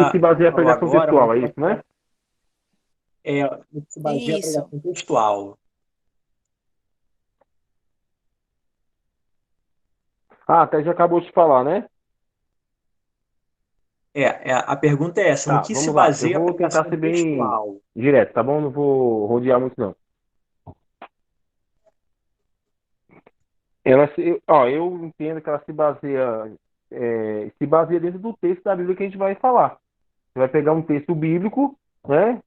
que se baseia a falou pregação agora, mas textual, é isso, né? no que se baseia a Isso. pregação textual. Ah, até já acabou de falar, né? A pergunta é essa, no Tá, que se vamos lá. Eu baseia a vou tentar pregação ser bem textual? direto, tá bom? Não vou rodear muito, não. Eu entendo que ela se baseia dentro do texto da Bíblia que a gente vai falar. Você vai pegar um texto bíblico, né?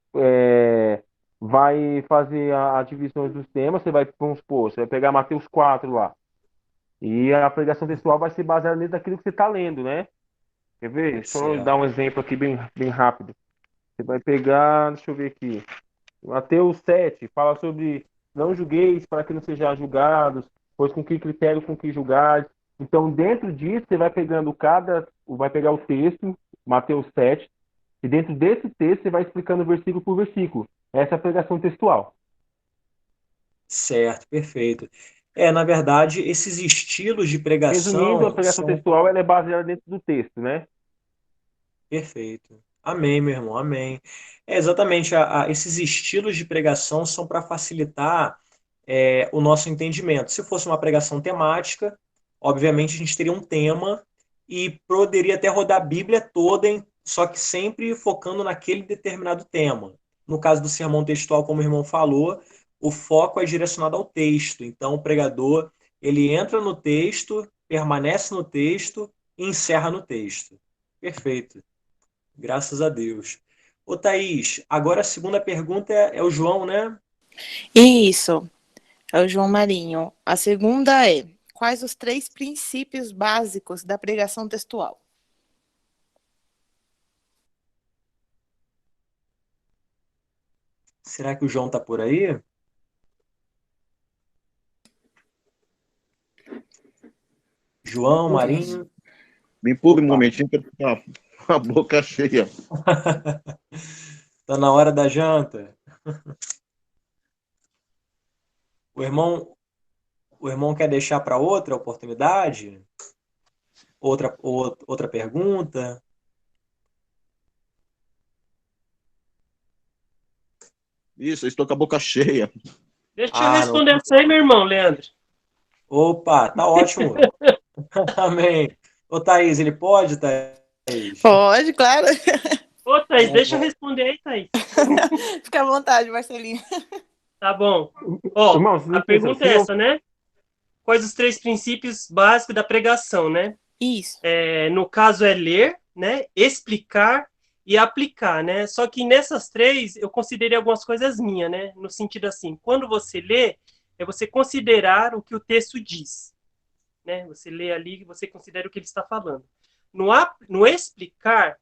Vai fazer a divisão dos temas. Vamos supor, você vai pegar Mateus 4 lá. E a pregação textual vai ser baseada dentro daquilo que você está lendo, né? Quer ver? Só dar um Certo. exemplo aqui bem rápido. Você vai pegar, deixa eu ver aqui. Mateus 7 fala sobre não julgueis para que não sejam julgados, pois com que critério com que julgares. Então, dentro disso, você vai pegar o texto, Mateus 7, e dentro desse texto você vai explicando versículo por versículo. Essa é a pregação textual. Certo, perfeito. Na verdade, esses estilos de Resumindo, a pregação pregação são textual ela é baseada dentro do texto, né? perfeito. Amém, meu irmão, amém. Exatamente, esses estilos de pregação são para facilitar o nosso entendimento. Se fosse uma pregação temática, obviamente a gente teria um tema e poderia até rodar a Bíblia toda, só que sempre focando naquele determinado tema. No caso do sermão textual, como o irmão falou, o foco é direcionado ao texto. Então, o pregador, ele entra no texto, permanece no texto e encerra no texto. Perfeito. Graças a Deus. Ô, Thaís, agora a segunda pergunta é o João, né? Isso. É o João Marinho. A segunda é: quais os três princípios básicos da pregação textual? Será que o João tá por aí? João, Marinho. Me poupe um Opa, momentinho que eu tô com a boca cheia. tá na hora da janta. O irmão, o irmão quer deixar para outra oportunidade? Outra pergunta? Isso, eu estou com a boca cheia. Deixa eu Ah, não. responder essa aí, meu irmão, Leandro. Opa, tá ótimo. Amém. Ô, Thaís, ele pode, Thaís? Pode, claro. Ô, Thaís, Então, deixa eu responder aí, Thaís. Fica à vontade, Marcelinho. Tá bom. Ó, Irmãos, a licença, pergunta é essa, né? Quais os três princípios básicos da pregação, né? Isso. No caso é ler, né? Explicar e aplicar, né? Só que nessas três eu considerei algumas coisas minhas, né? No sentido assim, quando você lê, é você considerar o que o texto diz, né? Você lê ali e você considera o que ele está falando. No explicar,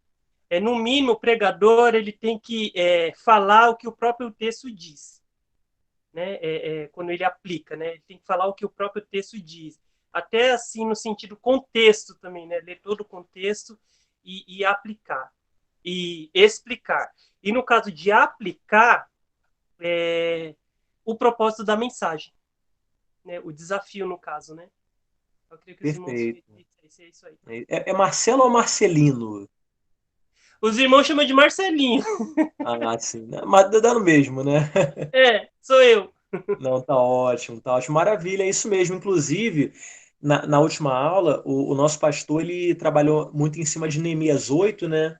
no mínimo, o pregador ele tem que falar o que o próprio texto diz, né? Quando ele aplica, né? Ele tem que falar o que o próprio texto diz. Até assim, no sentido contexto também, né? Ler todo o contexto e aplicar. E explicar. E no caso de aplicar, o propósito da mensagem, né? O desafio, no caso, né? Eu creio que os irmãos perfeito. é isso aí. É Marcelo ou Marcelino? Os irmãos chamam de Marcelinho. Ah, sim. Mas dá no mesmo, né? Sou eu. Não, tá ótimo, tá ótimo. Maravilha, é isso mesmo. Inclusive, na última aula, o nosso pastor ele trabalhou muito em cima de Neemias 8, né?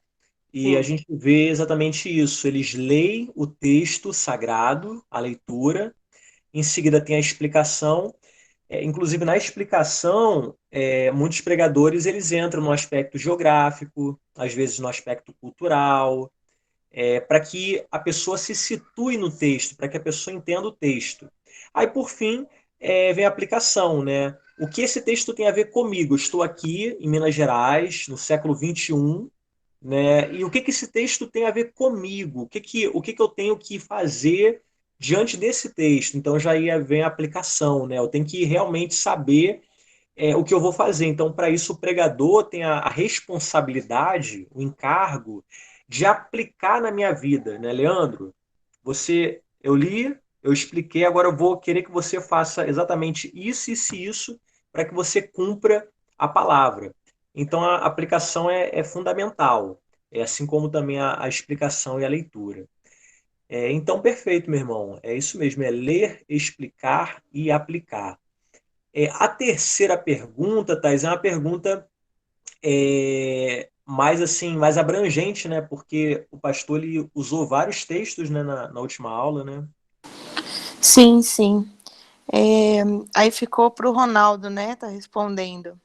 E a Sim, gente vê exatamente isso. Eles leem o texto sagrado, a leitura, em seguida tem a explicação. Inclusive, na explicação, muitos pregadores eles entram no aspecto geográfico, às vezes no aspecto cultural, para que a pessoa se situe no texto, para que a pessoa entenda o texto. Aí, por fim, vem a aplicação, né? O que esse texto tem a ver comigo? Eu estou aqui em Minas Gerais, no século XXI, né? E o que esse texto tem a ver comigo? O que eu tenho que fazer diante desse texto? Então já vem a aplicação, né? Eu tenho que realmente saber o que eu vou fazer. Então, para isso, o pregador tem a responsabilidade, o encargo de aplicar na minha vida, né, Leandro? Eu li, eu expliquei, agora eu vou querer que você faça exatamente isso e isso para que você cumpra a palavra. Então, a aplicação é fundamental. assim como também a explicação e a leitura. Então, perfeito, meu irmão. É isso mesmo, é ler, explicar e aplicar. A terceira pergunta, Thais, é uma pergunta mais assim, mais abrangente, né? Porque o pastor ele usou vários textos, né, na última aula, né? Sim, sim. Aí ficou para o Ronaldo, né? Tá respondendo.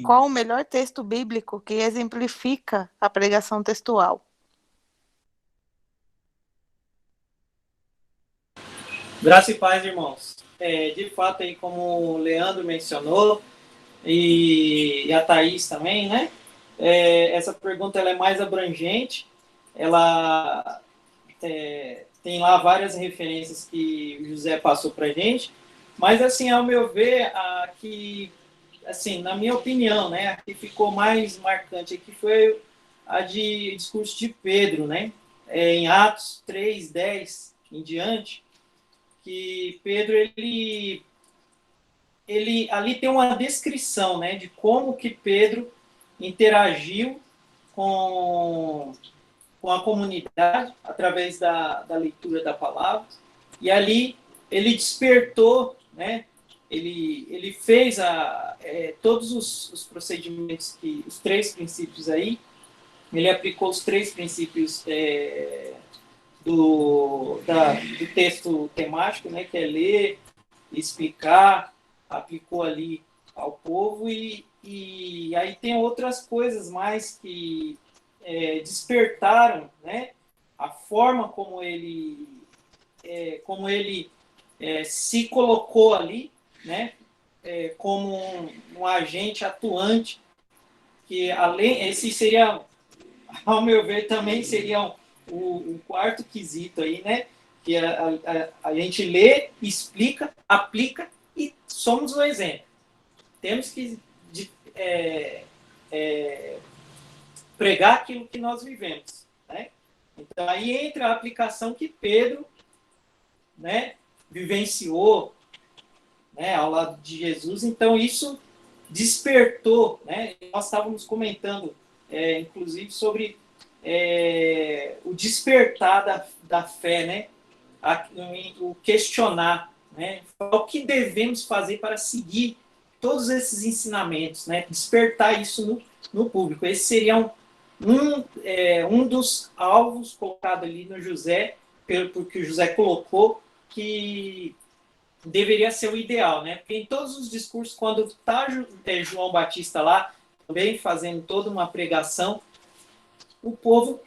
Qual o melhor texto bíblico que exemplifica a pregação textual? Graça e paz, irmãos. De fato, aí, como o Leandro mencionou, e a Thaís também, né? Essa pergunta ela é mais abrangente, ela tem lá várias referências que o José passou para a gente, mas, assim, ao meu ver, aqui, assim, na minha opinião, né, a que ficou mais marcante aqui foi a de discurso de Pedro, né? Em Atos 3:10 em diante, que Pedro ele ali tem uma descrição, né, de como que Pedro interagiu com, com a comunidade através da leitura da palavra, e ali ele despertou, né, ele fez todos os procedimentos, os três princípios aí, ele aplicou os três princípios do texto temático, né, que é ler, explicar, aplicou ali ao povo, e aí tem outras coisas mais que despertaram, né, a forma como ele se colocou ali, né, como um agente atuante, que além, esse seria, ao meu ver, também seria o quarto quesito aí, né, que a gente lê, explica, aplica e somos o exemplo. Temos que pregar aquilo que nós vivemos, né? Então, aí entra a aplicação que Pedro, né, vivenciou, né, ao lado de Jesus. Então, isso despertou, né? Nós estávamos comentando, inclusive, sobre o despertar da fé, né? O questionar, né? O que devemos fazer para seguir todos esses ensinamentos, né? Despertar isso no público. Esse seria um dos alvos colocado ali no José, porque o José colocou, que deveria ser o ideal, né? Porque em todos os discursos, quando está João Batista lá, também fazendo toda uma pregação, o povo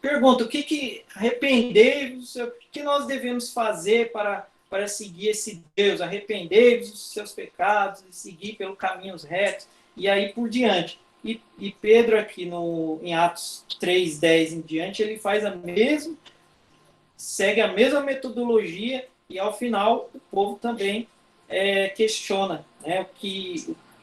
pergunta o que arrepender-vos, o que nós devemos fazer para seguir esse Deus, arrepender-vos dos seus pecados e seguir pelo caminhos retos, e aí por diante. E Pedro aqui em Atos 3:10 em diante, ele faz segue a mesma metodologia, e ao final o povo também questiona, né,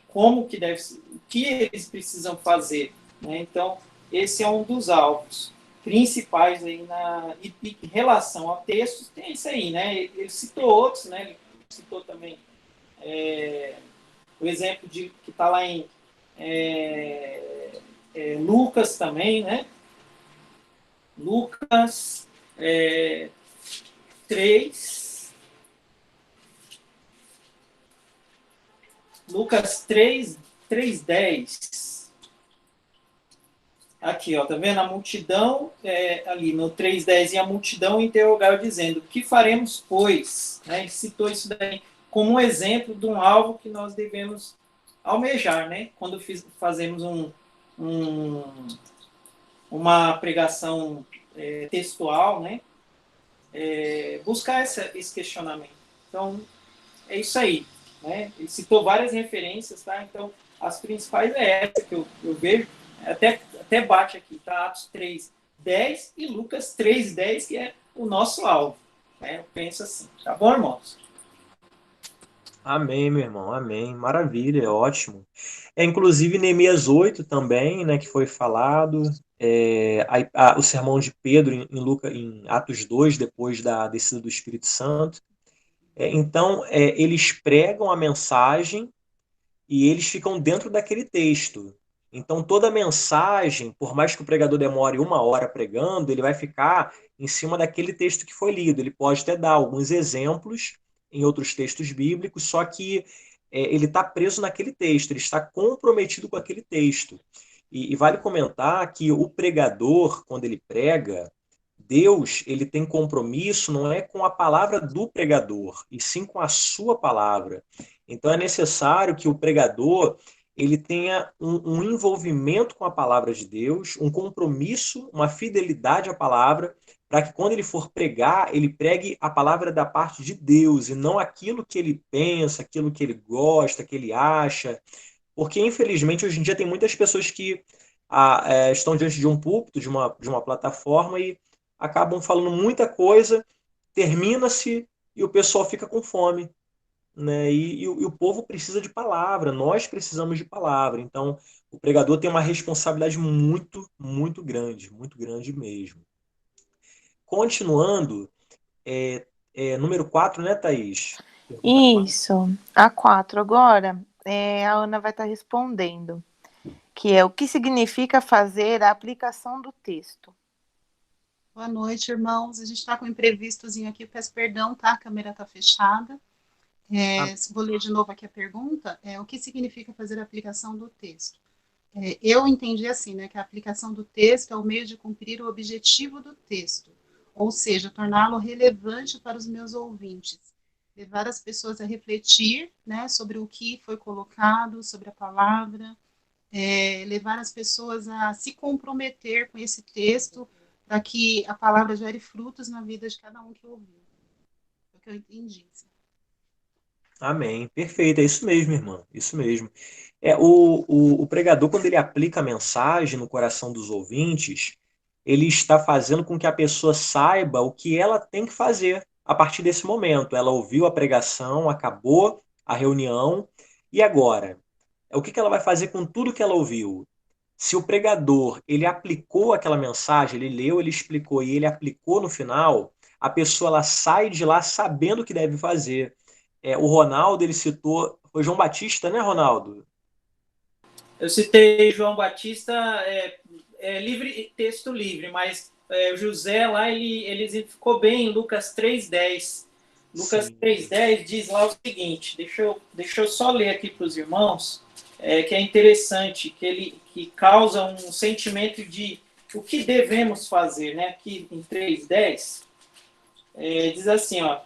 como que deve, o que eles precisam fazer, né? Então esse é um dos alvos principais aí em relação a textos. Tem isso aí, né? Ele citou outros, né? Ele citou também o exemplo que está lá em Lucas também, né? Lucas 3. Lucas 3:10. Aqui, ó, tá vendo? A multidão, ali no 3:10, e a multidão interrogaram dizendo: que faremos, pois? Né? Ele citou isso daí como um exemplo de um alvo que nós devemos almejar, né? Quando fazemos uma pregação textual, né? Buscar esse questionamento. Então, é isso aí, né? Ele citou várias referências, tá? Então, as principais essa que eu vejo, até bate aqui, tá? Atos 3:10 e Lucas 3:10, que é o nosso alvo, né? Eu penso assim, tá bom, irmãos? Amém, meu irmão, amém. Maravilha, é ótimo. Inclusive Neemias 8 também, né, que foi falado, o sermão de Pedro em Atos 2, depois da descida do Espírito Santo. Então, eles pregam a mensagem e eles ficam dentro daquele texto. Então, toda mensagem, por mais que o pregador demore 1 hora pregando, ele vai ficar em cima daquele texto que foi lido. Ele pode até dar alguns exemplos em outros textos bíblicos, só que ele está preso naquele texto, ele está comprometido com aquele texto. E vale comentar que o pregador, quando ele prega, Deus, ele tem compromisso não é com a palavra do pregador, e sim com a sua palavra. Então é necessário que o pregador ele tenha um envolvimento com a palavra de Deus, um compromisso, uma fidelidade à palavra, para que quando ele for pregar, ele pregue a palavra da parte de Deus, e não aquilo que ele pensa, aquilo que ele gosta, que ele acha. Porque, infelizmente, hoje em dia tem muitas pessoas que estão diante de um púlpito, de uma plataforma, e acabam falando muita coisa, termina-se e o pessoal fica com fome. Né? E o povo precisa de palavra, nós precisamos de palavra. Então, o pregador tem uma responsabilidade muito, muito grande mesmo. Continuando, número 4, né, Thaís? Isso, a 4 agora, a Ana vai estar respondendo, que é o que significa fazer a aplicação do texto. Boa noite, irmãos. A gente está com um imprevistozinho aqui, peço perdão, tá? A câmera está fechada. Vou ler de novo aqui a pergunta. O que significa fazer a aplicação do texto? Eu entendi assim, né, que a aplicação do texto é o meio de cumprir o objetivo do texto, ou seja, torná-lo relevante para os meus ouvintes, levar as pessoas a refletir, né, sobre o que foi colocado, sobre a palavra, levar as pessoas a se comprometer com esse texto, para que a palavra gere frutos na vida de cada um que ouviu. É o que eu entendi. Amém. Perfeito, é isso mesmo, irmã. Isso mesmo. O pregador, quando ele aplica a mensagem no coração dos ouvintes, ele está fazendo com que a pessoa saiba o que ela tem que fazer a partir desse momento. Ela ouviu a pregação, acabou a reunião, e agora? O que ela vai fazer com tudo que ela ouviu? Se o pregador ele aplicou aquela mensagem, ele leu, ele explicou e ele aplicou no final, a pessoa ela sai de lá sabendo o que deve fazer. O Ronaldo, ele citou, foi João Batista, né, Ronaldo? Eu citei João Batista, livre, texto livre, mas o José lá, ele ficou bem em Lucas 3,10. Lucas 3,10 diz lá o seguinte, deixa eu só ler aqui para os irmãos, que é interessante, que causa um sentimento de o que devemos fazer, né? Aqui em 3,10, diz assim, ó,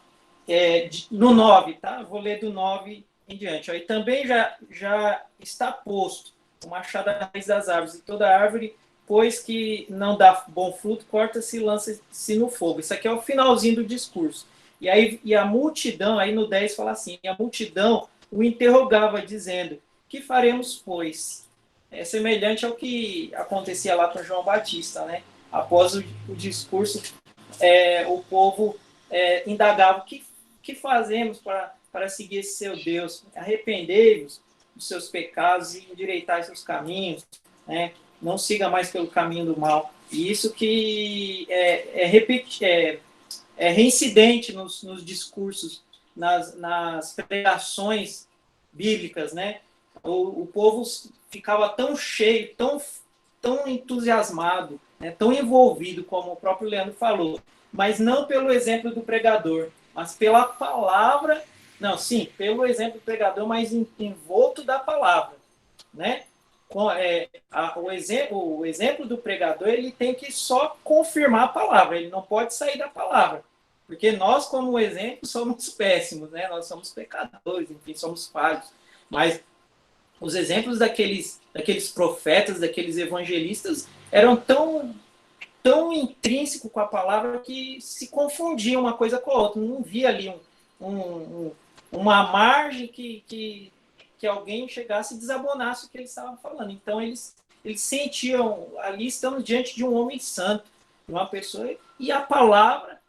no 9, tá? Vou ler do 9 em diante. Ó, e também já está posto o machado à raiz das árvores, e toda árvore, pois que não dá bom fruto, corta-se e lança-se no fogo. Isso aqui é o finalzinho do discurso. E a multidão, aí no 10 fala assim, e a multidão o interrogava, dizendo, que faremos, pois? É semelhante ao que acontecia lá com João Batista, né? Após o discurso, o povo indagava, o que fazemos para seguir esse seu Deus? Arrependei-vos dos seus pecados e endireitai seus caminhos, né? Não siga mais pelo caminho do mal. E isso que é reincidente nos discursos, nas pregações bíblicas, né? O povo ficava tão cheio, tão entusiasmado, né? Tão envolvido, como o próprio Leandro falou, mas não pelo exemplo do pregador, mas pela palavra, não, sim, pelo exemplo do pregador, mas envolto da palavra, né? O exemplo do pregador, ele tem que só confirmar a palavra, ele não pode sair da palavra, porque nós, como exemplo, somos péssimos, né? Nós somos pecadores, enfim, somos falhos, mas os exemplos daqueles profetas, daqueles evangelistas, eram tão intrínseco com a palavra que se confundia uma coisa com a outra. Não via ali uma margem que alguém chegasse e desabonasse o que eles estavam falando. Então, eles sentiam, ali estamos diante de um homem santo, de uma pessoa, e a palavra,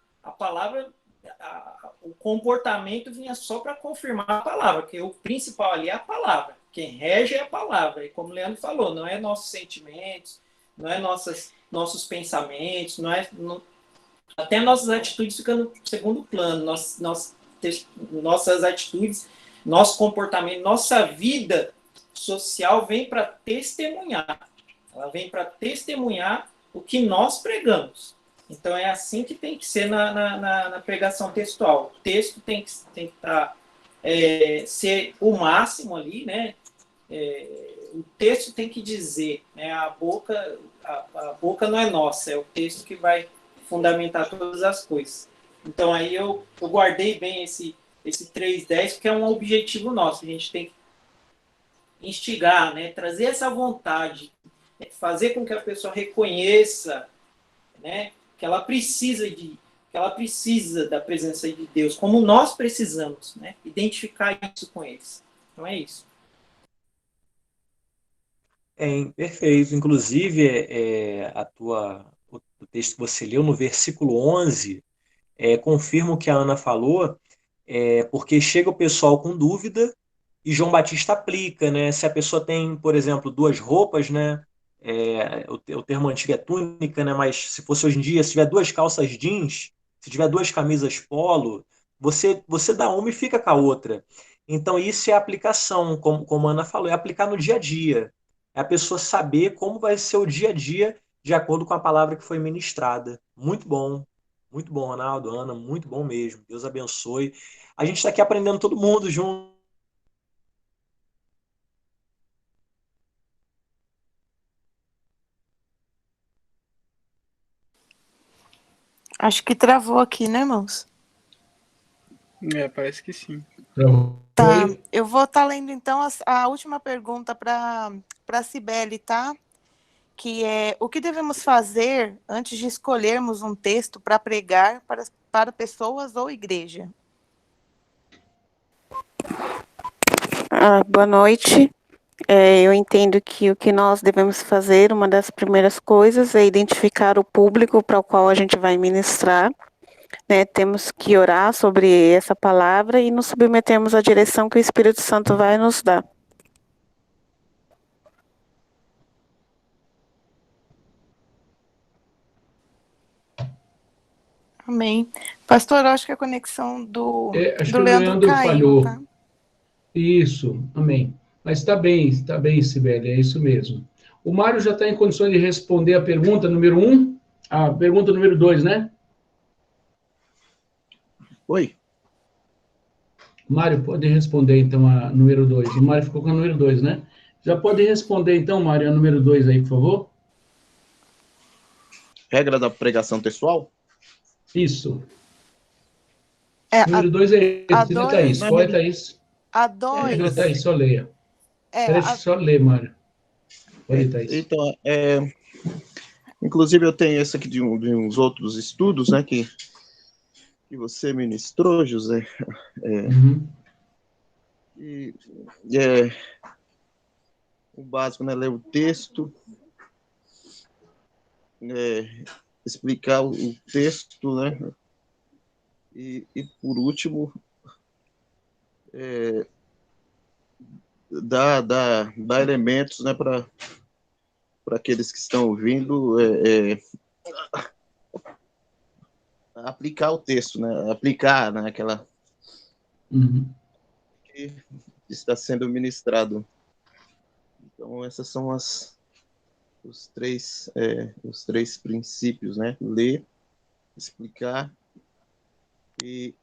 o comportamento vinha só para confirmar a palavra, porque o principal ali é a palavra. Quem rege é a palavra. E como o Leandro falou, não é nossos sentimentos, não é nossos pensamentos, até nossas atitudes ficam no segundo plano. Nossas atitudes, nosso comportamento, nossa vida social vem para testemunhar. Ela vem para testemunhar o que nós pregamos. Então, é assim que tem que ser na pregação textual. O texto tem que ser o máximo ali, né? O texto tem que dizer, né? A boca não é nossa, é o texto que vai fundamentar todas as coisas. Então, aí eu guardei bem esse 3:10, porque é um objetivo nosso. A gente tem que instigar, né? Trazer essa vontade, né? Fazer com que a pessoa reconheça, né? Que ela precisa da presença de Deus, como nós precisamos, né? Identificar isso com eles. Então é isso. Perfeito. Inclusive, o texto que você leu no versículo 11, confirma o que a Ana falou, porque chega o pessoal com dúvida e João Batista aplica, né? Se a pessoa tem, por exemplo, 2 roupas, né? O termo antigo é túnica, né? Mas se fosse hoje em dia, se tiver 2 calças jeans, se tiver 2 camisas polo, você dá uma e fica com a outra. Então, isso é a aplicação, como a Ana falou, é aplicar no dia a dia. É a pessoa saber como vai ser o dia a dia de acordo com a palavra que foi ministrada. Muito bom, Ronaldo, Ana, muito bom mesmo. Deus abençoe. A gente está aqui aprendendo todo mundo junto. Acho que travou aqui, né, irmãos? Parece que sim. Tá, eu vou estar lendo então a última pergunta para Cibele, tá? Que é: o que devemos fazer antes de escolhermos um texto para pregar para pessoas ou igreja? Boa noite. Eu entendo que o que nós devemos fazer, uma das primeiras coisas, é identificar o público para o qual a gente vai ministrar. Né? Temos que orar sobre essa palavra e nos submetermos à direção que o Espírito Santo vai nos dar. Amém. Pastor, eu acho que a conexão do Leandro caiu, falhou. tá? Isso, amém. Mas está bem, Sibeli, é isso mesmo. O Mário já está em condições de responder a pergunta número 1, a pergunta número 2, né? Oi. Mário, pode responder, então, a número 2. O Mário ficou com a número 2, né? Já pode responder, então, Mário, a número 2 aí, por favor. Regra da pregação textual? Isso. Número 2 é esse, né, Thaís? Qual é, Thaís? A 2. Thaís, só leia. Só lê, Mário. Pode, Thaís. Então, inclusive eu tenho esse aqui de uns outros estudos, né, que você ministrou, José. O básico, né, ler o texto, explicar o texto, né, e por último, dar elementos, né, para aqueles que estão ouvindo aplicar o texto, né, aplicar, né, aquela que está sendo ministrado. Então, essas são os três princípios, né? Ler, explicar e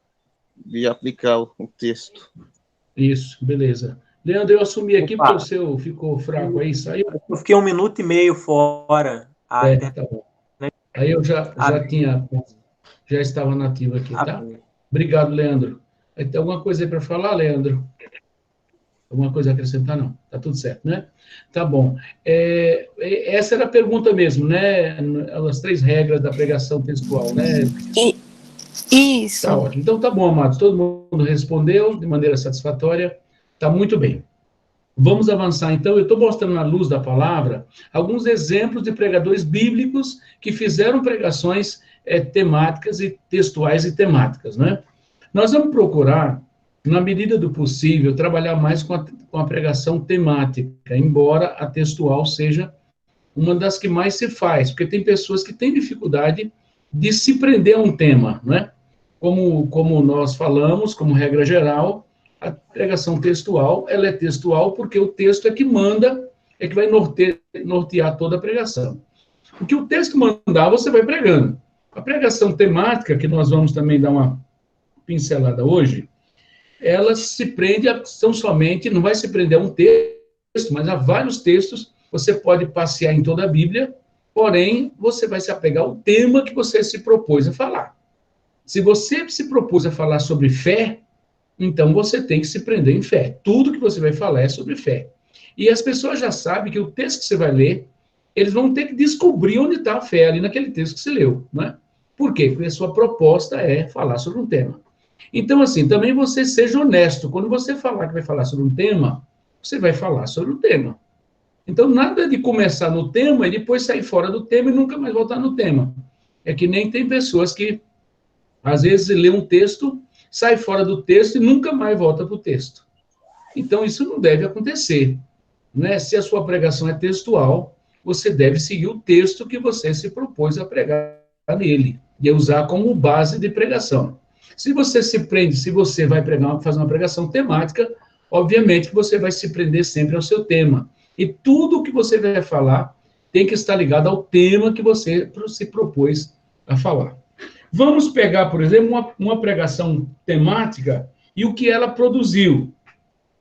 aplicar o texto. Isso, beleza. Leandro, eu assumi aqui porque o seu ficou fraco aí, saiu? Eu fiquei 1 minuto e meio fora. Tá bom. Aí eu já estava nativo aqui, tá? Obrigado, Leandro. Tem alguma coisa aí para falar, Leandro? Alguma coisa a acrescentar? Não. Tá tudo certo, né? Tá bom. Essa era a pergunta mesmo, né? As 3 regras da pregação textual, né? Isso. Tá ótimo. Então tá bom, amados. Todo mundo respondeu de maneira satisfatória. Tá muito bem. Vamos avançar, então. Eu estou mostrando à luz da palavra alguns exemplos de pregadores bíblicos que fizeram pregações temáticas e textuais e temáticas, né? Nós vamos procurar, na medida do possível, trabalhar mais com a pregação temática, embora a textual seja uma das que mais se faz, porque tem pessoas que têm dificuldade de se prender a um tema, né? Como nós falamos, como regra geral, A pregação textual, ela é textual porque o texto é que manda, é que vai nortear toda a pregação. O que o texto mandar, você vai pregando. A pregação temática, que nós vamos também dar uma pincelada hoje, ela se prende a tão somente, não vai se prender a um texto, mas a vários textos. Você pode passear em toda a Bíblia, porém, você vai se apegar ao tema que você se propôs a falar. Se você se propôs a falar sobre fé, então você tem que se prender em fé. Tudo que você vai falar é sobre fé. E as pessoas já sabem que o texto que você vai ler, eles vão ter que descobrir onde está a fé ali naquele texto que você leu, não é? Por quê? Porque a sua proposta é falar sobre um tema. Então, assim, também você seja honesto. Quando você falar que vai falar sobre um tema, você vai falar sobre o tema. Então, nada de começar no tema e depois sair fora do tema e nunca mais voltar no tema. É que nem tem pessoas que, às vezes, lê um texto, sai fora do texto e nunca mais volta para o texto. Então, isso não deve acontecer, né? Se a sua pregação é textual, você deve seguir o texto que você se propôs a pregar nele, e usar como base de pregação. Se você se prende, se você vai fazer uma pregação temática, obviamente que você vai se prender sempre ao seu tema. E tudo que você vai falar tem que estar ligado ao tema que você se propôs a falar. Vamos pegar, por exemplo, uma pregação temática e o que ela produziu.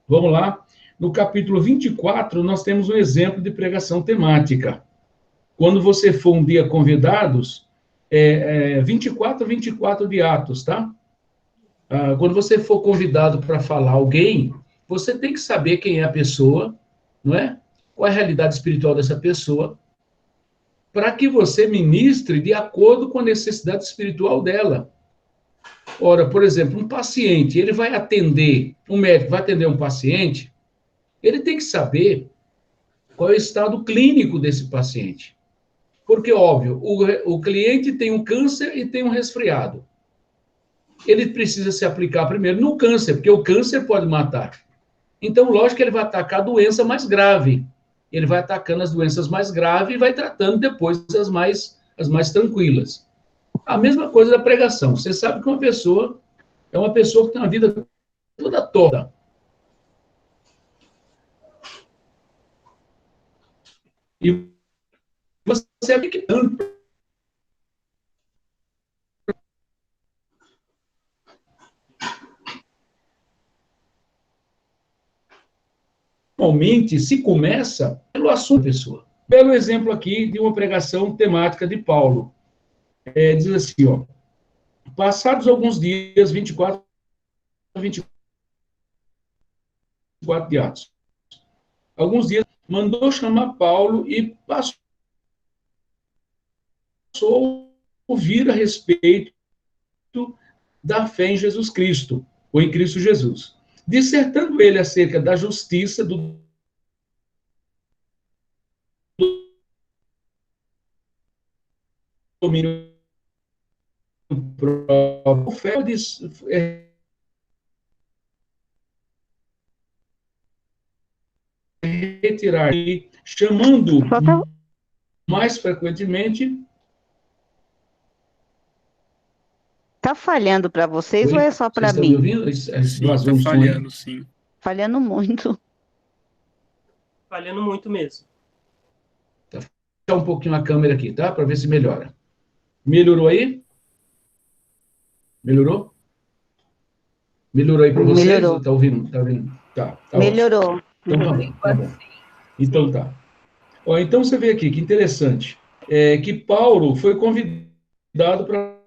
Vamos lá. No capítulo 24, nós temos um exemplo de pregação temática. Quando você for um dia convidados, 24 de Atos, tá? Quando você for convidado para falar alguém, você tem que saber quem é a pessoa, não é? Qual é a realidade espiritual dessa pessoa, para que você ministre de acordo com a necessidade espiritual dela. Ora, por exemplo, um paciente, ele vai atender, um médico vai atender um paciente, ele tem que saber qual é o estado clínico desse paciente. Porque, óbvio, o cliente tem um câncer e tem um resfriado. Ele precisa se aplicar primeiro no câncer, porque o câncer pode matar. Então, lógico que ele vai atacar a doença mais grave. Ele vai atacando as doenças mais graves e vai tratando depois as mais tranquilas. A mesma coisa da pregação. Você sabe que uma pessoa é uma pessoa que tem uma vida toda torta. E você é que tanto. Normalmente se começa pelo assunto da pessoa. Pelo exemplo aqui de uma pregação temática de Paulo. Diz assim, ó. Passados alguns dias, 24 de Atos. Alguns dias, mandou chamar Paulo e passou a ouvir a respeito da fé em Jesus Cristo, ou em Cristo Jesus. Dissertando ele acerca da justiça, do domínio próprio, fé retirar e chamando mais frequentemente. Tá falhando para vocês ou é só para mim? Vocês estão me ouvindo? Sim, tá falhando, sim. Falhando muito. Falhando muito mesmo. Vou fechar um pouquinho a câmera aqui, tá? Para ver se melhora. Melhorou aí? Melhorou? Melhorou aí para vocês? Melhorou. Tá ouvindo? Tá ouvindo? Tá melhorou. Ótimo. Então tá bom. Então tá. Ó, então você vê aqui, que interessante. Que Paulo foi convidado para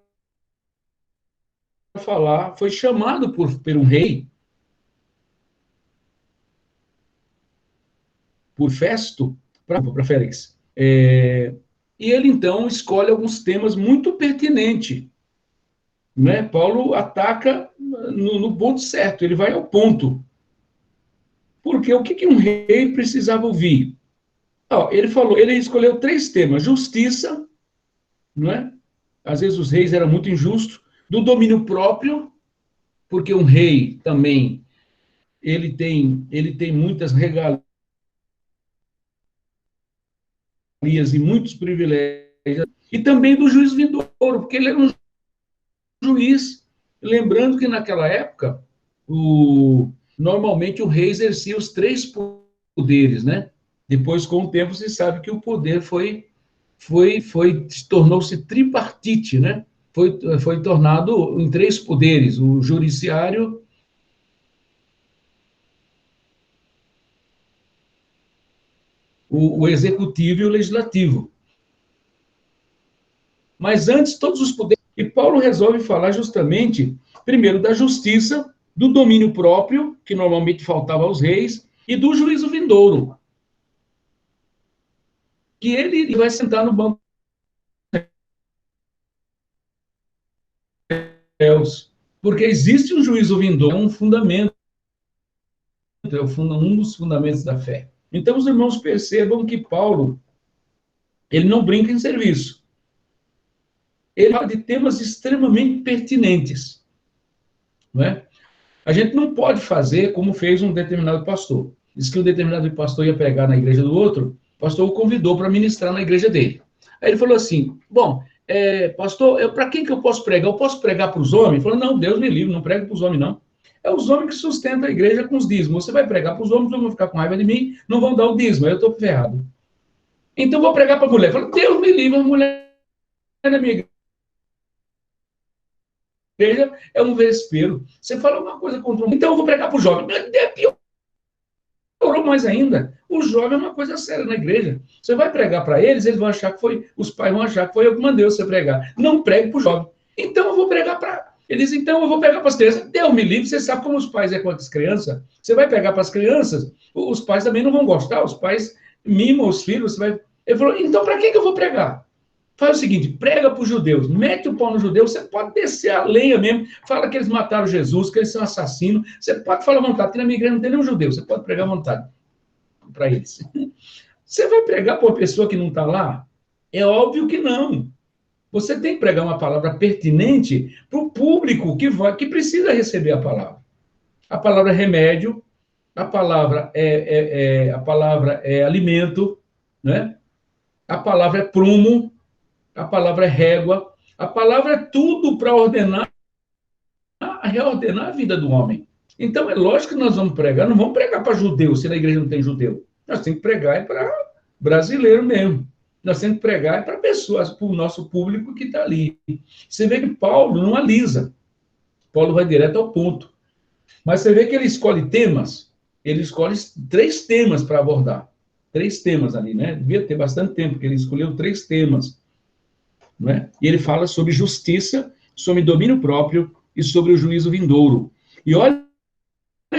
falar, foi chamado por um rei, por Festo, para Félix. E ele, então, escolhe alguns temas muito pertinentes. Né? Paulo ataca no ponto certo, ele vai ao ponto. Porque o que um rei precisava ouvir? Ele escolheu 3 temas: justiça, não é? Às vezes os reis eram muito injustos, do domínio próprio, porque um rei também ele tem muitas regalias e muitos privilégios, e também do juiz vindouro, porque ele era um juiz. Lembrando que naquela época normalmente o rei exercia os 3 poderes, né? Depois, com o tempo, se sabe que o poder tornou-se tripartite, né? Foi tornado em 3 poderes: o judiciário, o executivo e o legislativo. Mas antes, todos os poderes. E Paulo resolve falar justamente, primeiro, da justiça, do domínio próprio, que normalmente faltava aos reis, e do juízo vindouro, que ele vai sentar no banco de Deus, porque existe um juízo vindouro, um fundamento, um dos fundamentos da fé. Então, os irmãos percebam que Paulo, ele não brinca em serviço. Ele fala de temas extremamente pertinentes, não é? A gente não pode fazer como fez um determinado pastor. Diz que um determinado pastor ia pregar na igreja do outro, o pastor o convidou para ministrar na igreja dele. Aí ele falou assim, bom, pastor, para quem que eu posso pregar? Eu posso pregar para os homens? Ele falou, não, Deus me livre, não prega para os homens, não. É os homens que sustentam a igreja com os dízimos. Você vai pregar para os homens, vão ficar com raiva de mim, não vão dar o dízimo, aí eu estou ferrado. Então vou pregar para a mulher. Ele falou, Deus me livre, a mulher na minha igreja é um vespeiro. Você fala uma coisa contra um... Então eu vou pregar para o jovem. Piorou mais ainda. O jovem é uma coisa séria na igreja. Você vai pregar para eles, eles vão achar que foi... Os pais vão achar que foi eu que mandei você pregar. Não pregue para o jovem. Então eu vou pregar para... Eles, então eu vou pregar para as crianças. Deus me livre, você sabe como os pais é com as crianças. Você vai pregar para as crianças, os pais também não vão gostar, os pais mimam os filhos. Você vai... Ele falou, então para que eu vou pregar? Faz o seguinte, prega para os judeus, mete o pau no judeu, você pode descer a lenha mesmo, fala que eles mataram Jesus, que eles são assassinos, você pode falar à vontade, porque na minha igreja não tem nenhum judeu, você pode pregar à vontade para eles. Você vai pregar para uma pessoa que não está lá? É óbvio que não. Você tem que pregar uma palavra pertinente para o público que precisa receber a palavra. A palavra é remédio, a palavra é alimento, né? A palavra é prumo, a palavra é régua, a palavra é tudo para reordenar a vida do homem. Então, é lógico que nós vamos pregar, não vamos pregar para judeu, se na igreja não tem judeu. Nós temos que pregar para brasileiro mesmo. Nós temos que pregar para pessoas, para o nosso público que está ali. Você vê que Paulo não alisa. Paulo vai direto ao ponto. Mas você vê que ele escolhe temas, ele escolhe 3 temas para abordar. 3 temas ali, né? Devia ter bastante tempo, porque ele escolheu 3 temas. Né? E ele fala sobre justiça, sobre domínio próprio e sobre o juízo vindouro. E olha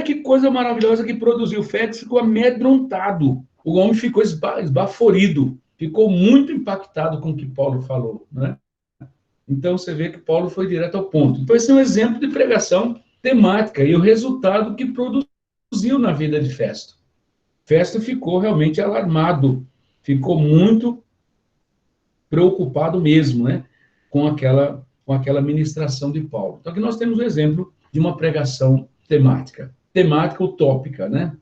que coisa maravilhosa que produziu. Félix ficou amedrontado. O homem ficou esbaforido. Ficou muito impactado com o que Paulo falou. Né? Então, você vê que Paulo foi direto ao ponto. Então, esse é um exemplo de pregação temática e o resultado que produziu na vida de Festo. Festo ficou realmente alarmado. Ficou muito preocupado mesmo, né, com aquela ministração de Paulo. Então, aqui nós temos um exemplo de uma pregação temática utópica, né?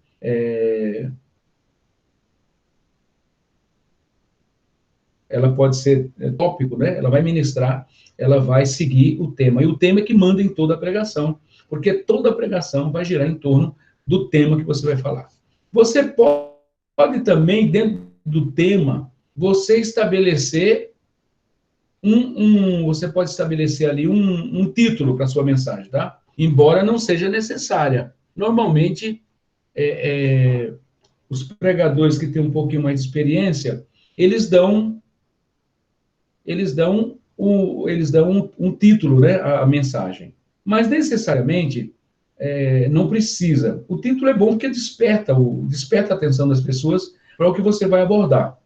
Ela pode ser tópico, né? Ela vai ministrar, ela vai seguir o tema. E o tema é que manda em toda a pregação, porque toda a pregação vai girar em torno do tema que você vai falar. Você pode também, dentro do tema, você estabelecer você pode estabelecer ali um título para a sua mensagem, tá? Embora não seja necessária. Normalmente, os pregadores que têm um pouquinho mais de experiência, eles dão um título, né, à mensagem. Mas, necessariamente, não precisa. O título é bom porque desperta a atenção das pessoas para o que você vai abordar.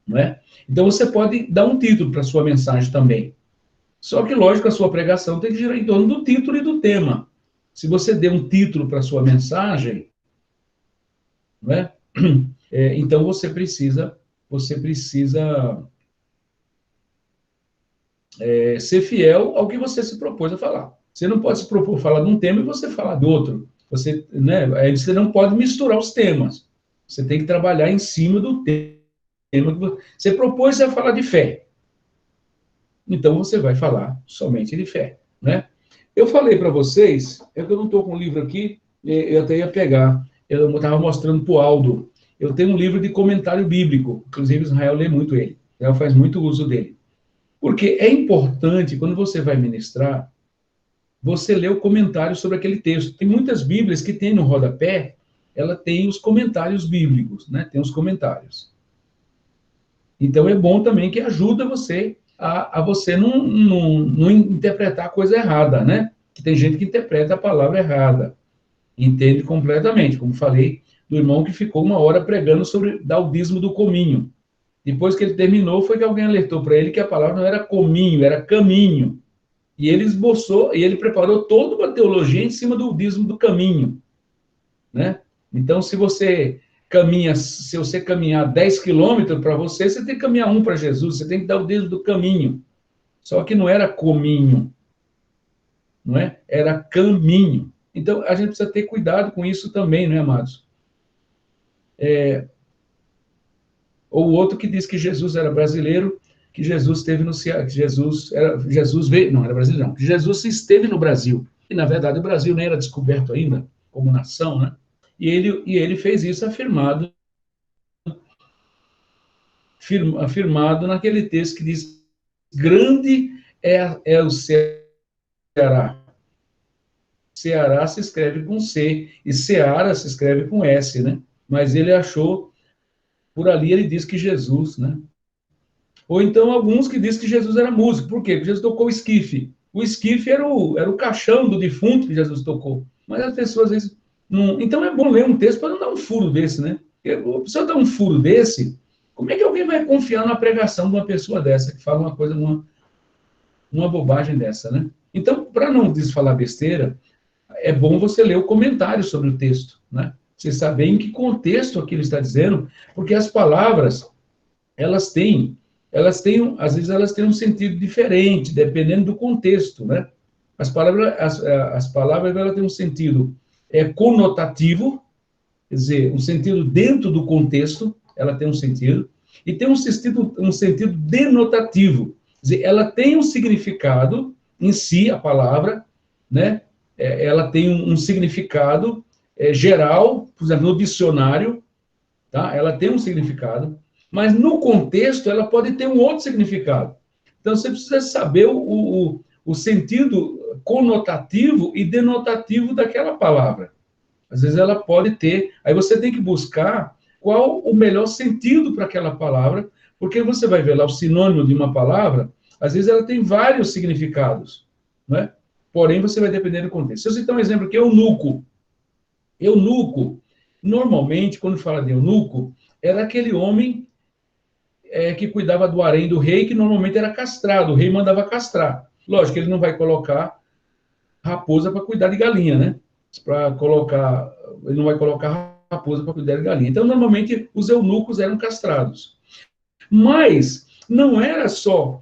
Não é? Então, você pode dar um título para a sua mensagem também. Só que, lógico, a sua pregação tem que girar em torno do título e do tema. Se você der um título para a sua mensagem, não é? Então você precisa ser fiel ao que você se propôs a falar. Você não pode se propor a falar de um tema e você falar de outro. Você não pode misturar os temas. Você tem que trabalhar em cima do tema. Você propôs a falar de fé. Então, você vai falar somente de fé. Né? Eu falei para vocês, que eu não estou com o livro aqui, eu até ia pegar. Eu estava mostrando para o Aldo. Eu tenho um livro de comentário bíblico. Inclusive, Israel lê muito ele. Israel faz muito uso dele. Porque é importante, quando você vai ministrar, você lê o comentário sobre aquele texto. Tem muitas Bíblias que tem no rodapé, ela tem os comentários bíblicos, né? Tem os comentários. Então, é bom também que ajuda você a você não interpretar a coisa errada, né? Que tem gente que interpreta a palavra errada. Entende completamente, como falei, do irmão que ficou 1 hora pregando sobre dar o dízimo do cominho. Depois que ele terminou, foi que alguém alertou para ele que a palavra não era cominho, era caminho. E ele esboçou, e ele preparou toda uma teologia em cima do dízimo do caminho, né? Então, se você caminhar 10 quilômetros para você, você tem que caminhar 1 para Jesus, você tem que dar o dízimo do caminho. Só que não era cominho, não é? Era caminho. Então, a gente precisa ter cuidado com isso também, não é, amados? Ou o outro que diz que Jesus era brasileiro, que Jesus esteve no Ceará, que Jesus veio, não era brasileiro, não, que Jesus esteve no Brasil. E, na verdade, o Brasil nem era descoberto ainda como nação, né? E ele fez isso afirmado naquele texto que diz: grande é o Ceará. Ceará se escreve com C, e Seara se escreve com S, né? Mas ele achou, por ali ele diz que Jesus, né? Ou então alguns que dizem que Jesus era músico. Por quê? Porque Jesus tocou o esquife. O esquife era o caixão do defunto que Jesus tocou. Mas as pessoas, às vezes, não... Então é bom ler um texto para não dar um furo desse, né? Porque se eu dar um furo desse, como é que alguém vai confiar na pregação de uma pessoa dessa, que fala uma coisa, uma bobagem dessa, né? Então, para não falar besteira, é bom você ler o comentário sobre o texto, né? Você saber em que contexto aquilo está dizendo, porque as palavras, às vezes elas têm um sentido diferente, dependendo do contexto, né? As palavras elas têm um sentido conotativo, quer dizer, um sentido dentro do contexto, ela tem um sentido, e tem um sentido denotativo, quer dizer, ela tem um significado em si, a palavra, né? Ela tem um significado geral, por exemplo, no dicionário, tá? Ela tem um significado, mas no contexto ela pode ter um outro significado. Então você precisa saber o sentido conotativo e denotativo daquela palavra. Às vezes ela pode ter, aí você tem que buscar qual o melhor sentido para aquela palavra, porque você vai ver lá o sinônimo de uma palavra, às vezes ela tem vários significados, não é? Porém, você vai depender do contexto. Se eu citar um exemplo aqui, eunuco. Eunuco, normalmente, quando fala de eunuco, era aquele homem que cuidava do harém do rei, que normalmente era castrado. O rei mandava castrar. Lógico que ele não vai colocar raposa para cuidar de galinha, né? Ele não vai colocar raposa para cuidar de galinha. Então, normalmente, os eunucos eram castrados. Mas não era só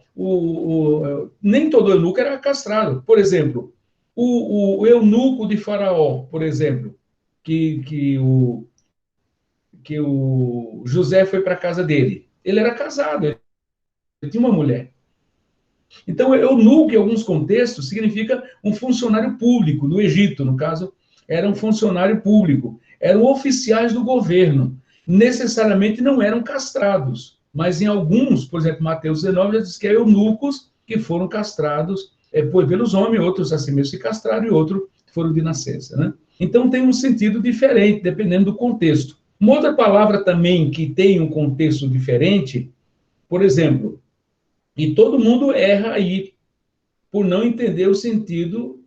nem todo eunuco era castrado. Por exemplo, o eunuco de Faraó, por exemplo, que o José foi para a casa dele. Ele era casado, ele tinha uma mulher. Então, eunuco, em alguns contextos, significa um funcionário público. No Egito, no caso, era um funcionário público. Eram oficiais do governo. Necessariamente não eram castrados. Mas em alguns, por exemplo, Mateus 19, já diz que é eunucos que foram castrados pelos homens, outros assim mesmo se castraram e outros foram de nascença, né? Então tem um sentido diferente, dependendo do contexto. Uma outra palavra também que tem um contexto diferente, por exemplo, e todo mundo erra aí por não entender o sentido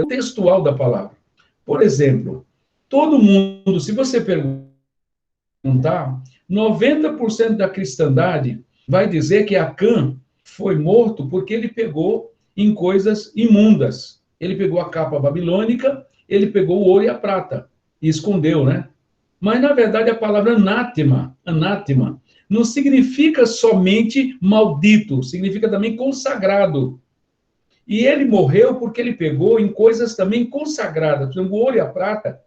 textual da palavra. Por exemplo, todo mundo, se você perguntar, 90% da cristandade vai dizer que Acã foi morto porque ele pegou em coisas imundas. Ele pegou a capa babilônica, ele pegou o ouro e a prata e escondeu, né? Mas, na verdade, a palavra anátema, não significa somente maldito, significa também consagrado. E ele morreu porque ele pegou em coisas também consagradas. Por exemplo, o ouro e a prata,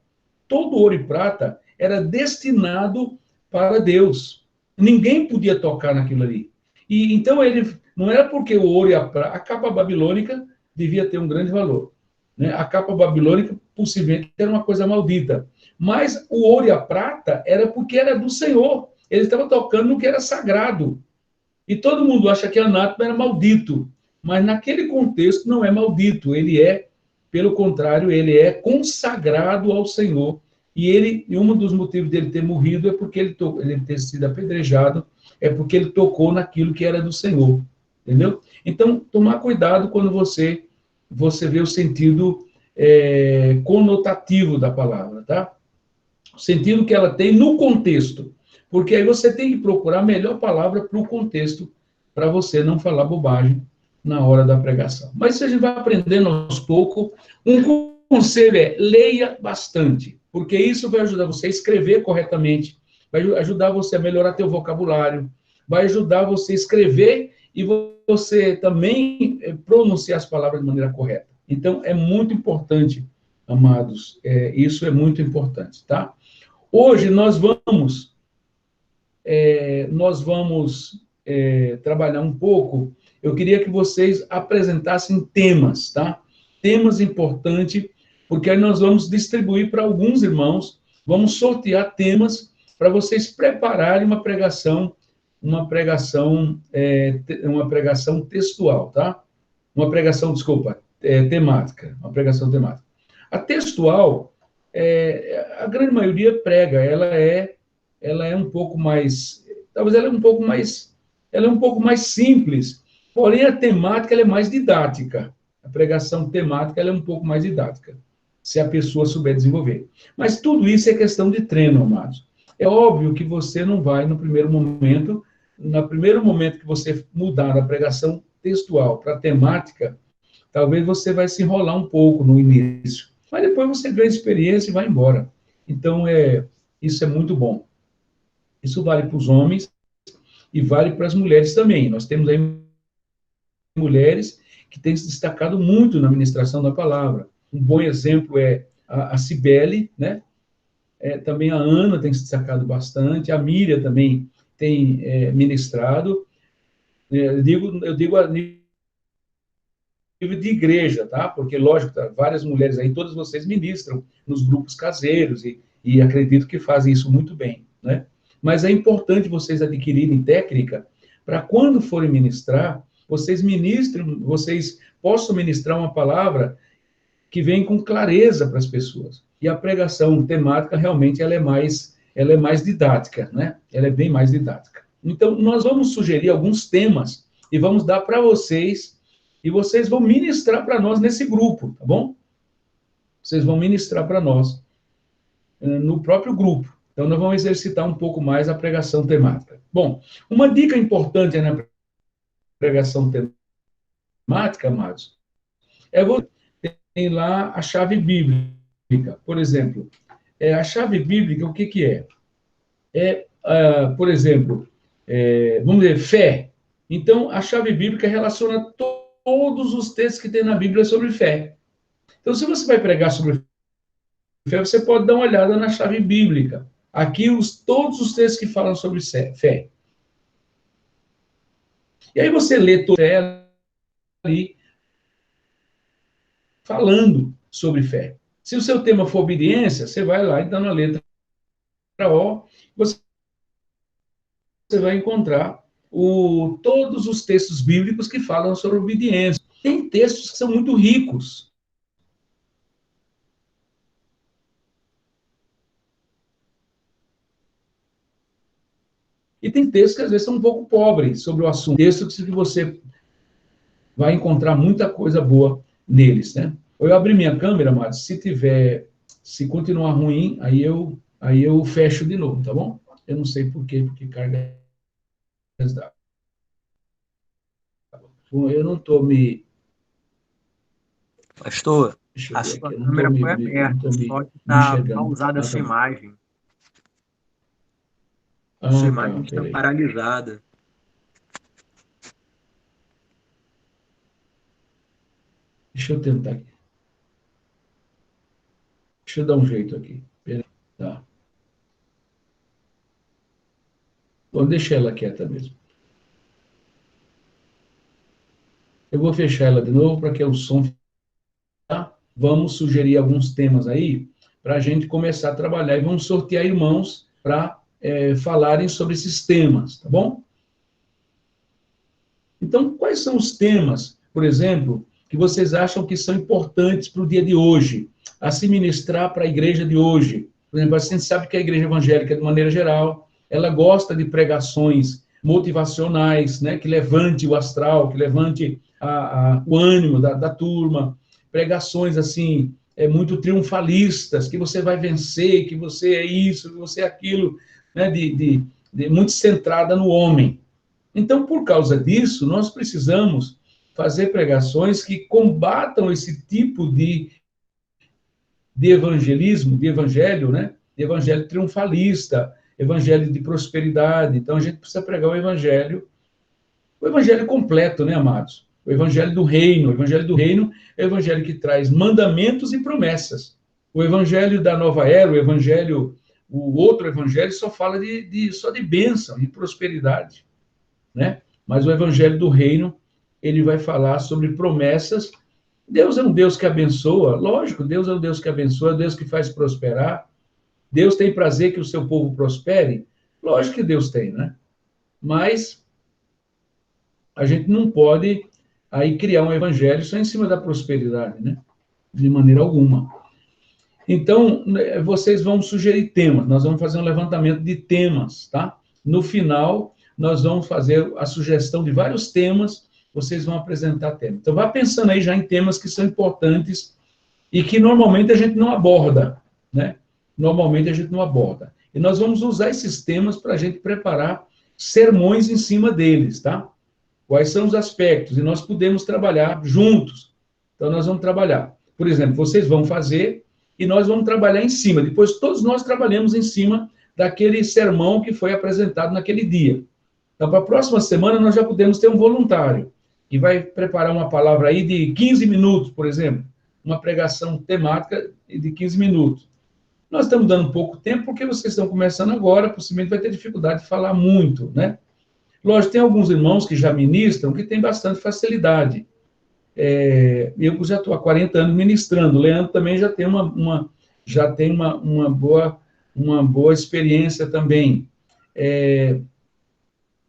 todo ouro e prata era destinado para Deus. Ninguém podia tocar naquilo ali. E então ele não era porque o ouro e a capa babilônica devia ter um grande valor. né? A capa babilônica, possivelmente, era uma coisa maldita. Mas o ouro e a prata era porque era do Senhor. Ele estava tocando no que era sagrado. E todo mundo acha que anátema era maldito. Mas naquele contexto não é maldito. Ele é, pelo contrário, ele é consagrado ao Senhor. E um dos motivos dele ter morrido é porque ele ter sido apedrejado, é porque ele tocou naquilo que era do Senhor. Entendeu? Então, tomar cuidado quando você vê o sentido conotativo da palavra, tá? O sentido que ela tem no contexto. Porque aí você tem que procurar a melhor palavra para o contexto, para você não falar bobagem na hora da pregação. Mas isso a gente vai aprendendo aos poucos. Um conselho é, leia bastante, porque isso vai ajudar você a escrever corretamente, vai ajudar você a melhorar teu vocabulário, vai ajudar você a escrever e você também pronunciar as palavras de maneira correta. Então, é muito importante, amados, isso é muito importante, tá? Hoje nós vamos trabalhar um pouco. Eu queria que vocês apresentassem temas, tá? Temas importantes, porque aí nós vamos distribuir para alguns irmãos, vamos sortear temas para vocês prepararem uma pregação textual, tá? Temática, uma pregação temática. A textual, a grande maioria prega, ela é um pouco mais, talvez ela é um pouco mais simples, porém a temática ela é mais didática. A pregação temática ela é um pouco mais didática, se a pessoa souber desenvolver. Mas tudo isso é questão de treino, amados. É óbvio que você não vai, no primeiro momento que você mudar da pregação textual para temática, talvez você vai se enrolar um pouco no início. Mas depois você ganha experiência e vai embora. Então, isso é muito bom. Isso vale para os homens e vale para as mulheres também. Nós temos aí mulheres que têm se destacado muito na ministração da palavra. Um bom exemplo é a Cibele, né? Também a Ana tem se destacado bastante, a Miriam também tem ministrado. Eu digo a nível de igreja, tá? Porque, lógico, várias mulheres aí, todas vocês ministram nos grupos caseiros e acredito que fazem isso muito bem, né? Mas é importante vocês adquirirem técnica para quando forem ministrar, vocês possam ministrar uma palavra que vem com clareza para as pessoas. E a pregação temática, realmente, ela é mais didática, né? Ela é bem mais didática. Então, nós vamos sugerir alguns temas e vamos dar para vocês, e vocês vão ministrar para nós nesse grupo, tá bom? Vocês vão ministrar para nós no próprio grupo. Então, nós vamos exercitar um pouco mais a pregação temática. Bom, uma dica importante na pregação temática, amados, é você ter lá a chave bíblica. Por exemplo, a chave bíblica, o que é? Por exemplo, vamos dizer, fé. Então, a chave bíblica relaciona todos os textos que tem na Bíblia sobre fé. Então, se você vai pregar sobre fé, você pode dar uma olhada na chave bíblica. Aqui, todos os textos que falam sobre fé. E aí você lê toda ela ali, falando sobre fé. Se o seu tema for obediência, você vai lá e dá na letra O, você vai encontrar todos os textos bíblicos que falam sobre obediência. Tem textos que são muito ricos. E tem textos que às vezes são um pouco pobres sobre o assunto. Textos que você vai encontrar muita coisa boa neles, né? Eu abri minha câmera, mas se continuar ruim, aí eu fecho de novo, tá bom? Eu não sei por quê, porque carga as dados. Bom, eu não estou me... Pastor, a sua câmera foi aberta, só que está pausada essa imagem. Sua imagem está paralisada. Deixa eu tentar aqui. Deixa eu dar um jeito aqui. Tá. Vou deixar ela quieta mesmo. Eu vou fechar ela de novo para que o som... Tá? vamos sugerir alguns temas aí para a gente começar a trabalhar e vamos sortear irmãos para falarem sobre esses temas, tá bom? Então, quais são os temas, por exemplo, que vocês acham que são importantes para o dia de hoje, a se ministrar para a igreja de hoje? Por exemplo, a gente sabe que a igreja evangélica, de maneira geral, ela gosta de pregações motivacionais, né, que levante o astral, que levante o ânimo da turma, pregações, assim, muito triunfalistas, que você vai vencer, que você é isso, que você é aquilo, né, muito centrada no homem. Então, por causa disso, nós precisamos fazer pregações que combatam esse tipo de evangelismo, de evangelho, né? De evangelho triunfalista, evangelho de prosperidade. Então, a gente precisa pregar o evangelho completo, né, amados? O evangelho do reino. O evangelho do reino é o evangelho que traz mandamentos e promessas. O evangelho da nova era, o outro evangelho só fala só de bênção, de prosperidade, né? Mas o evangelho do reino, ele vai falar sobre promessas. Deus é um Deus que abençoa, lógico, Deus é um Deus que abençoa, é um Deus que faz prosperar. Deus tem prazer que o seu povo prospere? Lógico que Deus tem, né? Mas a gente não pode aí criar um evangelho só em cima da prosperidade, né? De maneira alguma. Então, vocês vão sugerir temas, nós vamos fazer um levantamento de temas, tá? No final, nós vamos fazer a sugestão de vários temas, vocês vão apresentar temas. Então, vá pensando aí já em temas que são importantes e que normalmente a gente não aborda, né? Normalmente a gente não aborda. E nós vamos usar esses temas para a gente preparar sermões em cima deles, tá? Quais são os aspectos? E nós podemos trabalhar juntos. Então, nós vamos trabalhar. Por exemplo, vocês vão fazer e nós vamos trabalhar em cima. Depois, todos nós trabalhamos em cima daquele sermão que foi apresentado naquele dia. Então, para a próxima semana, nós já podemos ter um voluntário que vai preparar uma palavra aí de 15 minutos, por exemplo. Uma pregação temática de 15 minutos. Nós estamos dando pouco tempo porque vocês estão começando agora, possivelmente vai ter dificuldade de falar muito, né? Lógico, tem alguns irmãos que já ministram que têm bastante facilidade. Eu já estou há 40 anos ministrando. O Leandro também já tem uma boa experiência também.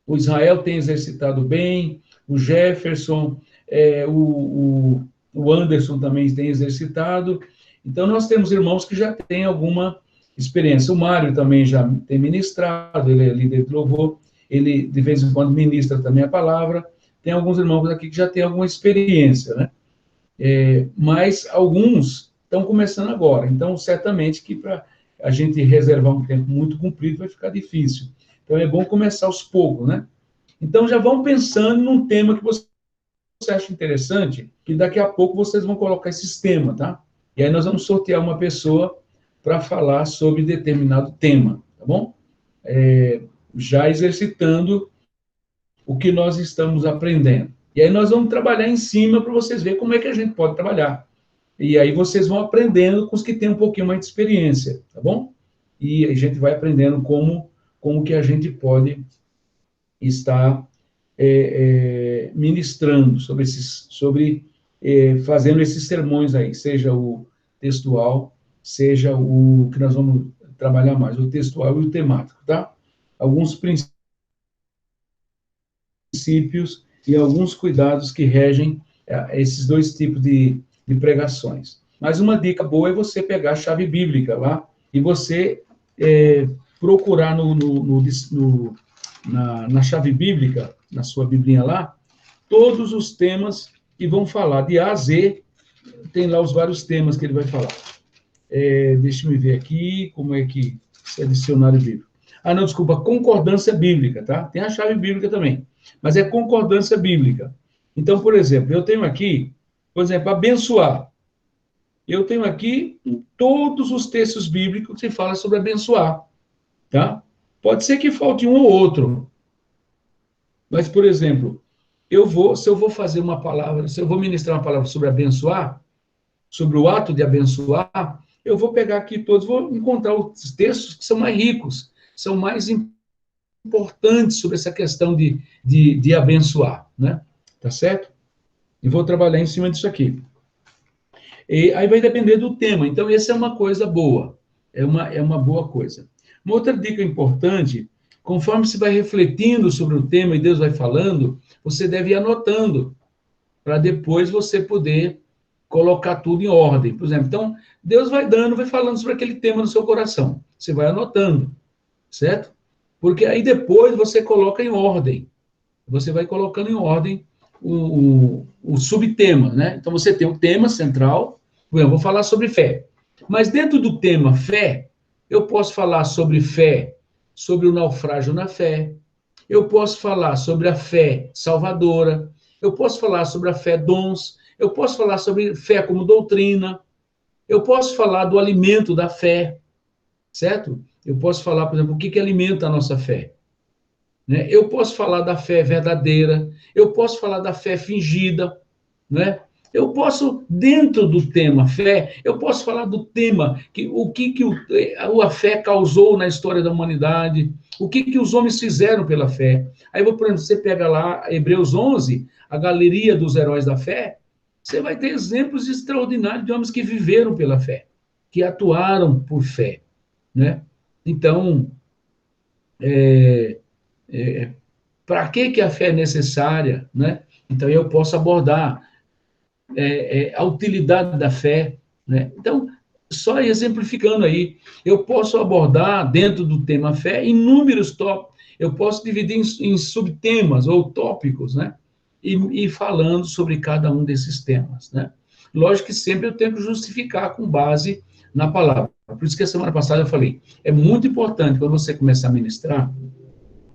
O Israel tem exercitado bem, o Jefferson, o Anderson também tem exercitado. Então, nós temos irmãos que já têm alguma experiência. O Mário também já tem ministrado, ele é líder de louvor, ele de vez em quando ministra também a palavra. Tem alguns irmãos aqui que já têm alguma experiência, né? Mas alguns estão começando agora. Então, certamente que para a gente reservar um tempo muito comprido vai ficar difícil. Então, é bom começar aos poucos, né? Então, já vão pensando num tema que você acha interessante, que daqui a pouco vocês vão colocar esses temas, tá? E aí nós vamos sortear uma pessoa para falar sobre determinado tema, tá bom? Já exercitando o que nós estamos aprendendo. E aí nós vamos trabalhar em cima para vocês verem como é que a gente pode trabalhar. E aí vocês vão aprendendo com os que têm um pouquinho mais de experiência, tá bom? E a gente vai aprendendo como que a gente pode estar ministrando fazendo esses sermões aí, seja o textual, seja o que nós vamos trabalhar mais, o textual e o temático, tá? Alguns princípios e alguns cuidados que regem esses dois tipos de pregações. Mas uma dica boa é você pegar a chave bíblica lá e você procurar na chave bíblica, na sua biblinha lá, todos os temas que vão falar de A a Z, tem lá os vários temas que ele vai falar. Deixa eu ver aqui, como é que é dicionário bíblico. Não, desculpa, concordância bíblica, tá? Tem a chave bíblica também, mas é concordância bíblica. Então, por exemplo, eu tenho aqui, por exemplo, abençoar. Eu tenho aqui todos os textos bíblicos que falam sobre abençoar, tá? Pode ser que falte um ou outro, mas, por exemplo, se eu vou fazer uma palavra, se eu vou ministrar uma palavra sobre abençoar, sobre o ato de abençoar, eu vou pegar aqui todos, vou encontrar os textos que são mais ricos, são mais importantes sobre essa questão de abençoar, né? Tá certo? E vou trabalhar em cima disso aqui. E aí vai depender do tema. Então, essa é uma coisa boa. É uma boa coisa. Uma outra dica importante, conforme você vai refletindo sobre o tema e Deus vai falando, você deve ir anotando, para depois você poder colocar tudo em ordem. Por exemplo, então, Deus vai falando sobre aquele tema no seu coração. Você vai anotando, certo? Porque aí depois você coloca em ordem. Você vai colocando em ordem o subtema, né? Então, você tem o tema central. Eu vou falar sobre fé. Mas dentro do tema fé, eu posso falar sobre fé, sobre o naufrágio na fé. Eu posso falar sobre a fé salvadora. Eu posso falar sobre a fé dons. Eu posso falar sobre fé como doutrina. Eu posso falar do alimento da fé, certo? Eu posso falar, por exemplo, o que alimenta a nossa fé. Né? Eu posso falar da fé verdadeira. Eu posso falar da fé fingida, né? Eu posso, dentro do tema fé, eu posso falar do tema, a fé causou na história da humanidade, o que os homens fizeram pela fé. Aí, por exemplo, você pega lá Hebreus 11, a galeria dos heróis da fé, você vai ter exemplos extraordinários de homens que viveram pela fé, que atuaram por fé, né? Então, para que a fé é necessária, né? Então, eu posso abordar a utilidade da fé, né? Então, só exemplificando aí, eu posso abordar, dentro do tema fé, inúmeros tópicos, eu posso dividir em subtemas ou tópicos, né? E falando sobre cada um desses temas, né? Lógico que sempre eu tenho que justificar com base na palavra. Por isso que a semana passada eu falei, é muito importante, quando você começar a ministrar,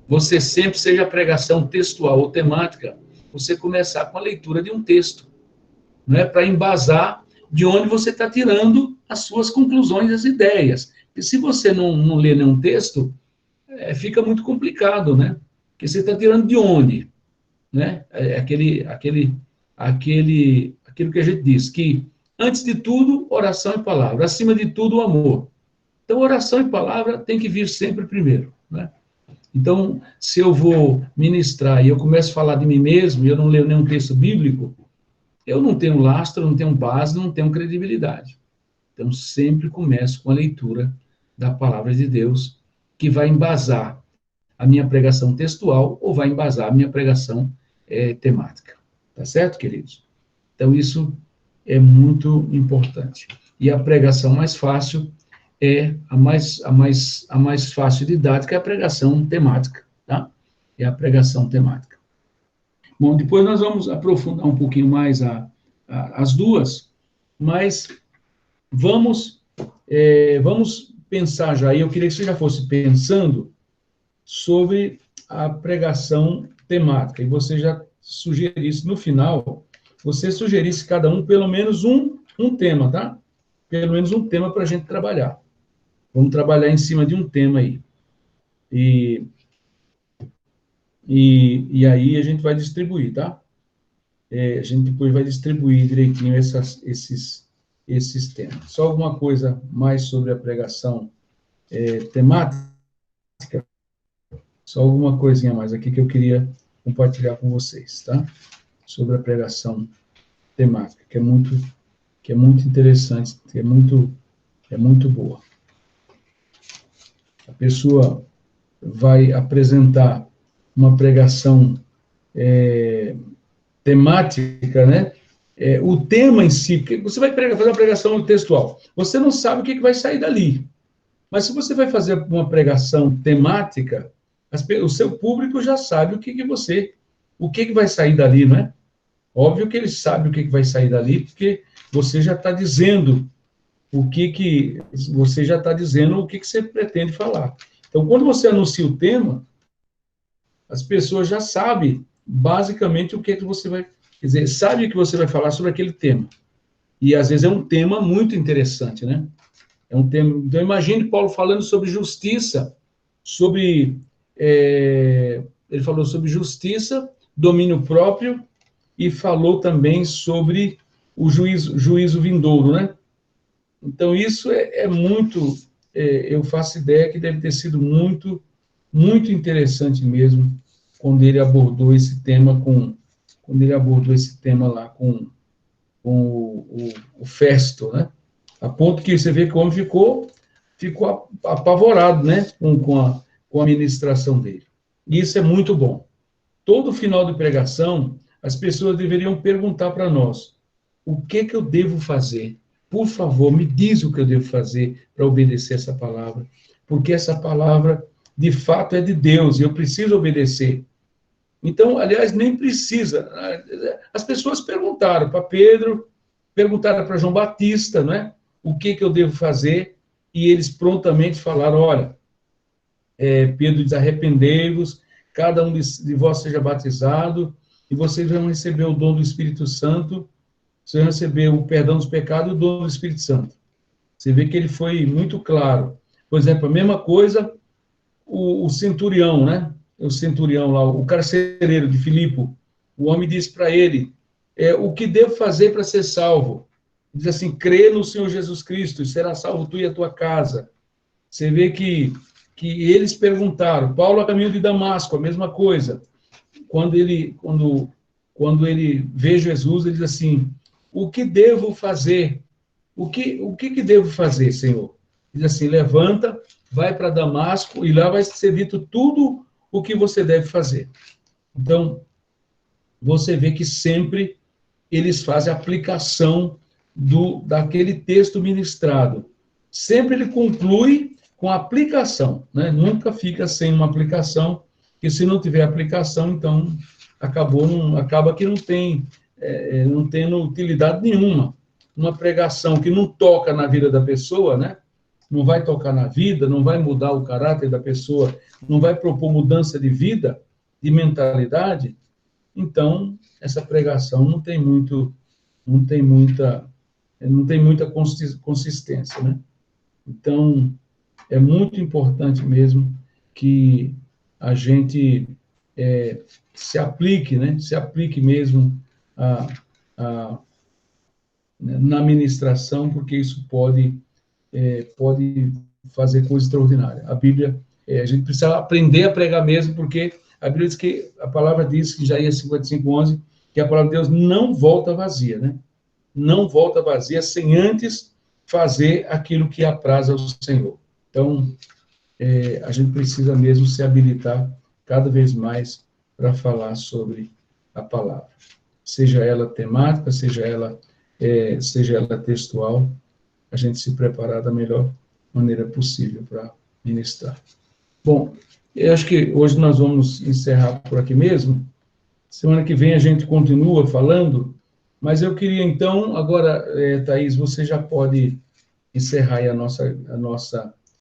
você sempre, seja pregação textual ou temática, você começar com a leitura de um texto, né, para embasar de onde você está tirando as suas conclusões, as ideias. E se você não lê nenhum texto, fica muito complicado, né? Porque você está tirando de onde? Né? Aquilo que a gente diz, que, antes de tudo, oração e palavra, acima de tudo, o amor. Então, oração e palavra tem que vir sempre primeiro, né? Então, se eu vou ministrar e eu começo a falar de mim mesmo e eu não leio nenhum texto bíblico, eu não tenho lastro, não tenho base, não tenho credibilidade. Então, sempre começo com a leitura da palavra de Deus, que vai embasar a minha pregação textual ou vai embasar a minha pregação temática. Tá certo, queridos? Então, isso é muito importante. E a pregação mais fácil é a mais fácil didática, é a pregação temática, tá? É a pregação temática. Bom, depois nós vamos aprofundar um pouquinho mais as duas, mas vamos pensar já, e eu queria que você já fosse pensando sobre a pregação temática, e você já sugerisse, no final, você sugerisse cada um pelo menos um tema, tá? Pelo menos um tema para a gente trabalhar. Vamos trabalhar em cima de um tema aí. E aí a gente vai distribuir, tá? A gente depois vai distribuir direitinho esses temas. Só alguma coisa mais sobre a pregação temática? Só alguma coisinha mais aqui que eu queria compartilhar com vocês, tá? Sobre a pregação temática, que é muito interessante, que é muito boa. A pessoa vai apresentar uma pregação temática, né? O tema em si, porque você vai fazer uma pregação textual, você não sabe o que vai sair dali. Mas se você vai fazer uma pregação temática, o seu público já sabe o que vai sair dali, não é? Óbvio que ele sabe o que vai sair dali, porque você já está dizendo você pretende falar. Então, quando você anuncia o tema, as pessoas já sabem basicamente o que você vai, quer dizer, sabe que você vai falar sobre aquele tema. E às vezes é um tema muito interessante, né? É um tema. Então, imagine Paulo falando sobre justiça, ele falou sobre justiça, domínio próprio, e falou também sobre o juízo vindouro, né? Então, isso é muito, eu faço ideia que deve ter sido muito, muito interessante mesmo, quando ele abordou esse tema lá com o Festo, né? A ponto que você vê que o homem ficou apavorado, né? Com a ministração dele. E isso é muito bom. Todo final de pregação, as pessoas deveriam perguntar para nós: o que eu devo fazer? Por favor, me diz o que eu devo fazer para obedecer essa palavra. Porque essa palavra, de fato, é de Deus e eu preciso obedecer. Então, aliás, nem precisa. As pessoas perguntaram para Pedro, perguntaram para João Batista, né? O que eu devo fazer? E eles prontamente falaram: olha, Pedro diz: arrependei-vos, cada um de vós seja batizado, e vocês vão receber o dom do Espírito Santo, vocês vão receber o perdão dos pecados e o dom do Espírito Santo. Você vê que ele foi muito claro. Por exemplo, a mesma coisa, o centurião, né? O centurião lá, o carcereiro de Filipe, o homem disse para ele: o que devo fazer para ser salvo? Diz assim: crê no Senhor Jesus Cristo e será salvo tu e a tua casa. Você vê que eles perguntaram. Paulo, a caminho de Damasco, a mesma coisa. Quando ele vê Jesus, ele diz assim: o que devo fazer? O que devo fazer, Senhor? Diz assim: levanta, vai para Damasco e lá vai ser dito tudo o que você deve fazer. Então, você vê que sempre eles fazem a aplicação daquele texto ministrado. Sempre ele conclui com a aplicação, né? Nunca fica sem uma aplicação, porque se não tiver aplicação, então acaba que não tem utilidade nenhuma. Uma pregação que não toca na vida da pessoa, né? Não vai tocar na vida, não vai mudar o caráter da pessoa, não vai propor mudança de vida, de mentalidade, então essa pregação não tem muita consistência, né? Então, é muito importante mesmo que a gente se aplique, né? Se aplique mesmo na ministração, porque isso pode fazer coisa extraordinária. A Bíblia, a gente precisa aprender a pregar mesmo, porque a Bíblia diz que, a palavra diz, que Isaías 55:11, que a palavra de Deus não volta vazia, né? Não volta vazia sem antes fazer aquilo que apraz ao Senhor. Então, a gente precisa mesmo se habilitar cada vez mais para falar sobre a palavra. Seja ela temática, seja ela textual, a gente se preparar da melhor maneira possível para ministrar. Bom, eu acho que hoje nós vamos encerrar por aqui mesmo. Semana que vem a gente continua falando, mas eu queria então, agora, Thaís, você já pode encerrar aí a nossa